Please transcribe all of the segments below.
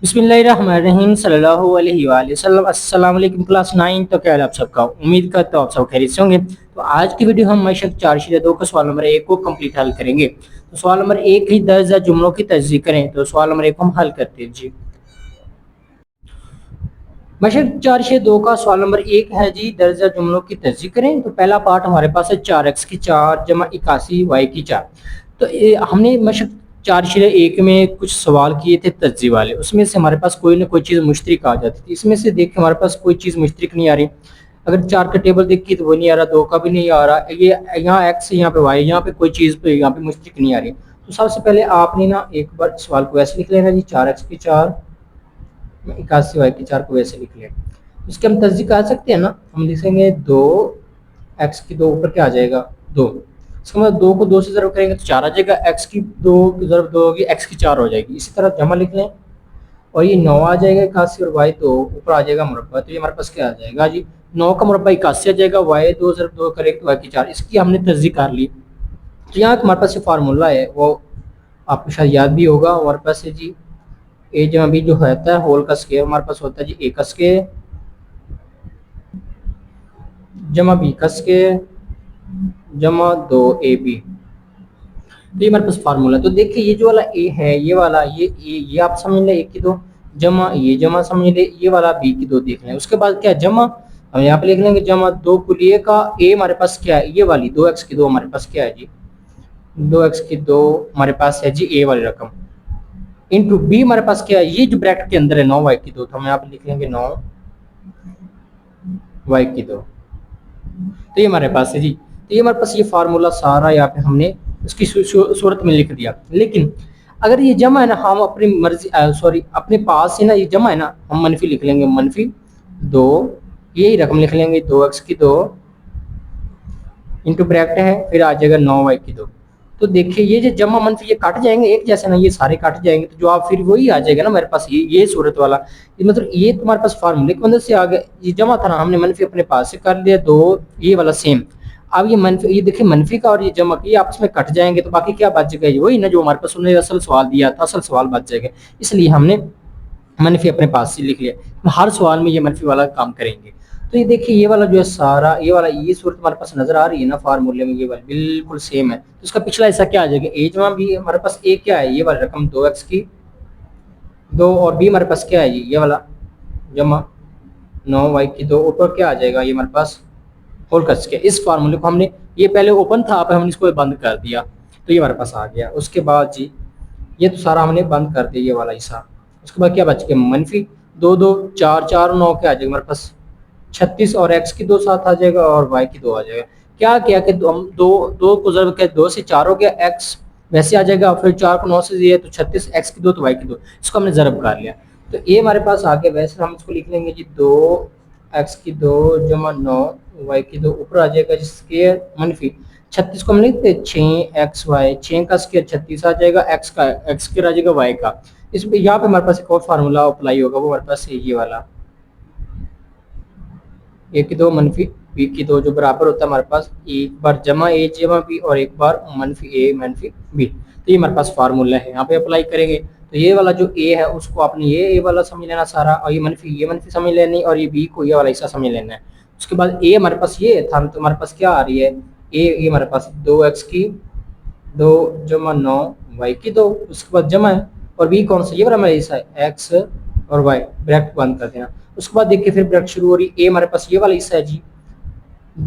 बिस्मिल्लाहिर्रहमानिर्रहीम सल्लल्लाहु अलैहि वसल्लम। अस्सलाम वालेकुम क्लास 9। तो क्या हाल है आप सबका? उम्मीद करता हूँ आप सब खैरियत से होंगे। तो आज की वीडियो हम मशक 4/2 का सवाल नंबर 1 को कंप्लीट हल करेंगे। तो सवाल नंबर 1 ही 10 जुमलों की तस्दीक करें। तो सवाल नंबर 1 को हम हल करते हैं जी। मशक 4/2 का सवाल नंबर 1 है जी, दर्जा जुमलों की तस्दीक करें। तो पहला पार्ट हमारे पास है 4x की 4 जमा 81 y की 4। तो हमने मशक 4/1 में कुछ सवाल किए थे तज्ज़ी वाले, उसमें से हमारे पास कोई ना कोई चीज़ मुश्तरक आ जाती थी। इसमें से देख के हमारे पास कोई चीज़ मुश्तरक नहीं आ रही। अगर 4 का टेबल देखिए तो वो नहीं आ रहा, 2 का भी नहीं आ रहा, ये यहाँ एक्स यहाँ पे वाई, यहाँ पे कोई चीज़ पे यहाँ पे मुश्तरक नहीं आ रही। तो सबसे पहले आपने ना एक बार सवाल को ऐसे लिख लेना जी, 4x की 4 81 वाई की 4 को वैसे लिख लें। इसके हम तस्दीक कर सकते हैं ना, हम लिखेंगे 2x की 2 ऊपर क्या आ जाएगा 2। इसका मतलब 2 को 2 से ज़रब करेंगे तो 4 आ जाएगा, x की 2 की ज़रब 2 होगी, x की 4 हो जाएगी। इसी तरह जमा लिख लें और ये 9 आ जाएगा 81 और y तो ऊपर आ जाएगा मुरब्बा। तो ये हमारे पास क्या आ जाएगा जी, 9 का मुरब्बा 81 आ जाएगा, y 2 ज़रब 2 करेंगे तो y की 4। इसकी हमने तस्दीक कर ली। तो यहाँ हमारे पास जो फार्मूला है वो आपको शायद याद भी होगा। हमारे पास है जी ए जमा बी जो होता है होल का स्क्वायर, हमारे पास होता है जी ए का स्क्वायर जमा बी का स्क्वायर जमा 2ab। तो ये हमारे पास फार्मूला। तो देखिए ये जो वाला ए है, ये वाला ये आप समझ लें 1 की 2 जमा ये जमा समझ ले, ये वाला बी की 2 देख लें। उसके बाद क्या जमा हम यहाँ पे लिख लेंगे जमा 2 कुलिये का ए हमारे पास क्या है, ये वाली 2x की 2 हमारे पास क्या है जी, 2x की 2 हमारे पास है जी ए वाली रकम इंटू बी हमारे पास क्या है, ये जो ब्रैकेट के अंदर है 9y की 2। तो हम यहाँ पे लिख लेंगे 9y की 2। तो ये हमारे पास है जी। तो ये हमारे पास ये फार्मूला सारा यहाँ पे हमने उसकी सूरत में लिख दिया। लेकिन अगर ये जमा है ना, हम अपनी मर्जी सॉरी अपने पास से ना ये जमा है ना, हम मनफी लिख लेंगे, मनफी 2 यही रकम लिख लेंगे 2x की 2 इंटू ब्रैकेट है फिर आ जाएगा 9y की 2। तो देखिए ये जो जमा मनफी ये काट जाएंगे एक जैसे ना, ये सारे काट जाएंगे तो जवाब फिर वही आ जाएगा ना मेरे पास, ये सूरत वाला। मतलब ये तुम्हारे पास फार्मूले की मदद से आ गया। ये जमा था ना, हमने मनफी अपने पास से कर लिया, दो ये वाला सेम। अब ये मनफी, ये देखिए मनफी का और ये जमा ये आपस में कट जाएंगे तो बाकी क्या बच जाएगा, वही ना जो हमारे पास उन्होंने असल सवाल दिया था, असल सवाल बच जाएगा। इसलिए हमने मनफी अपने पास से लिख लिया। हर सवाल में ये मनफी वाला काम करेंगे। तो ये देखिए ये वाला जो है सारा ये वाला ये सूरत हमारे पास नजर आ रही है ना फार्मूले में, ये वाला बिल्कुल सेम है। तो इसका पिछला हिस्सा क्या आ जाएगा, ए जमा बी हमारे पास ए क्या है, ये वाली रकम 2x की 2 और बी हमारे पास क्या है ये वाला जमा 9y की 2 ऊपर क्या आ जाएगा ये हमारे पास होल कस के। इस फार्मूले को हमने, ये पहले ओपन था अब हमने इसको बंद कर दिया तो ये हमारे पास आ गया। उसके बाद जी ये तो सारा हमने बंद कर दिया ये वाला हिस्सा। उसके बाद क्या बच गया मनफी 2 2 4 4 9 क्या आ जाएगा हमारे पास 36 और x की 2 साथ आ जाएगा और y की 2 आ जाएगा। क्या किया कि हम दो को ज़रब किया 2 से 4 हो गया, x वैसे आ जाएगा, फिर 4 को 9 से दिया तो 36, x की 2 तो y की 2, इसको हमने ज़रब कर लिया। तो ये हमारे पास आ गया। वैसे हम इसको लिख लेंगे जी 2x की 2 जमा 9 y की 2 ऊपर आ जाएगा जी स्क्वायर मनफी 36 को हम लिखते 6xy 6 का स्क्वायर 36 आ जाएगा, x का x स्क्वायर आ जाएगा y का। इस यहाँ पे हमारे पास एक और फार्मूला अप्लाई होगा, वो हमारे पास है ये वाला ए की 2 मनफी बी की 2 जो बराबर होता है हमारे पास एक बार जमा ए जमा बी और एक बार मनफी ए मनफी बी। तो ये हमारे पास फार्मूला है, यहाँ पे अप्लाई करेंगे। तो ये वाला जो ए है उसको आपने ये ए वाला समझ लेना सारा, और ये मनफी समझ लेनी, और ये बी को ये वाला हिस्सा समझ लेना है। उसके बाद ए हमारे पास ये था तो हमारे पास क्या आ रही है ये हमारे पास 2x की 2 जमा 9 y की 2। उसके बाद जमा है और बी कौन सा ये वाला हमारा हिस्सा है x और y, ब्रैकेट बंद कर देना। उसके बाद देखिए फिर ब्रैकेट शुरू हो रही है, ए हमारे पास ये वाला हिस्सा है जी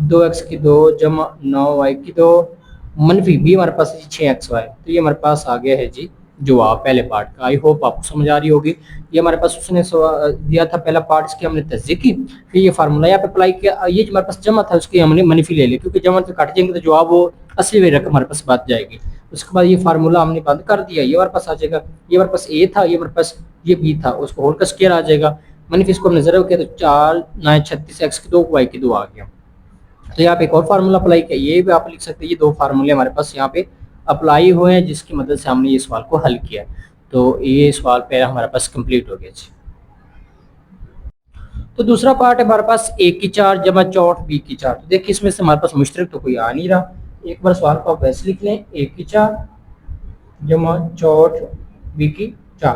2x की 2 जमा 9y की 2 मनफी बी हमारे पास है 6xy। तो ये हमारे पास आ गया है जी जवाब पहले पार्ट का। आई होप आपको समझ आ रही होगी। ये हमारे पास उसने दिया था पहला पार्ट, इसकी हमने तस्दीक की, फिर ये फार्मूला यहाँ पे अप्लाई किया। ये जो हमारे पास जमा था उसकी हमने मनफी ले ली, क्योंकि जमा से काट जाएंगे तो जवाब वो असली रकम हमारे पास बच जाएगी। उसके बाद ये फार्मूला हमने बंद कर दिया, ये हमारे पास आ जाएगा, ये हमारे पास ए था, ये हमारे पास ये बी था, उसको होल का स्क्वायर आ जाएगा, मनफी इसको हमने ज़रब किया तो 4 9 36 x की 2 y की 2 आ गया। तो यहाँ पे एक और फार्मूला अप्लाई किया, ये भी आप लिख सकते हैं। ये दो फार्मूले हमारे पास यहाँ पे अप्लाई हुए हैं जिसकी मदद से हमने ये सवाल को हल किया। तो ये सवाल पहला हमारे पास कंप्लीट हो गया जी। तो दूसरा पार्ट है हमारे पास ए की 4 जमा 64 बी की 4। तो देखिए इसमें से हमारे पास मुश्तरक तो कोई आ नहीं रहा। एक बार सवाल को आप वैसे लिख लें, ए की 4 जमा 64 बी की 4.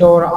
4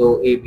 2ab.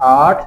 8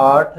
8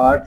8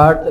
8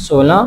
16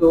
2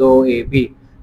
2ab.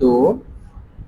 2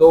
2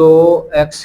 2x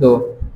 2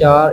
4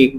1.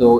2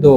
2.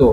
2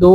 2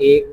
1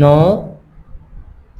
9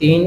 3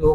2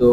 2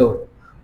2.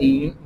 3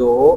2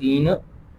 3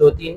2 3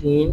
3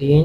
3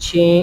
6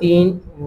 3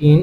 3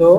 2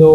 2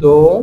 2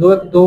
2 1 2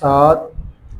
7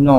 9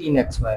3xy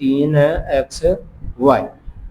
3xy.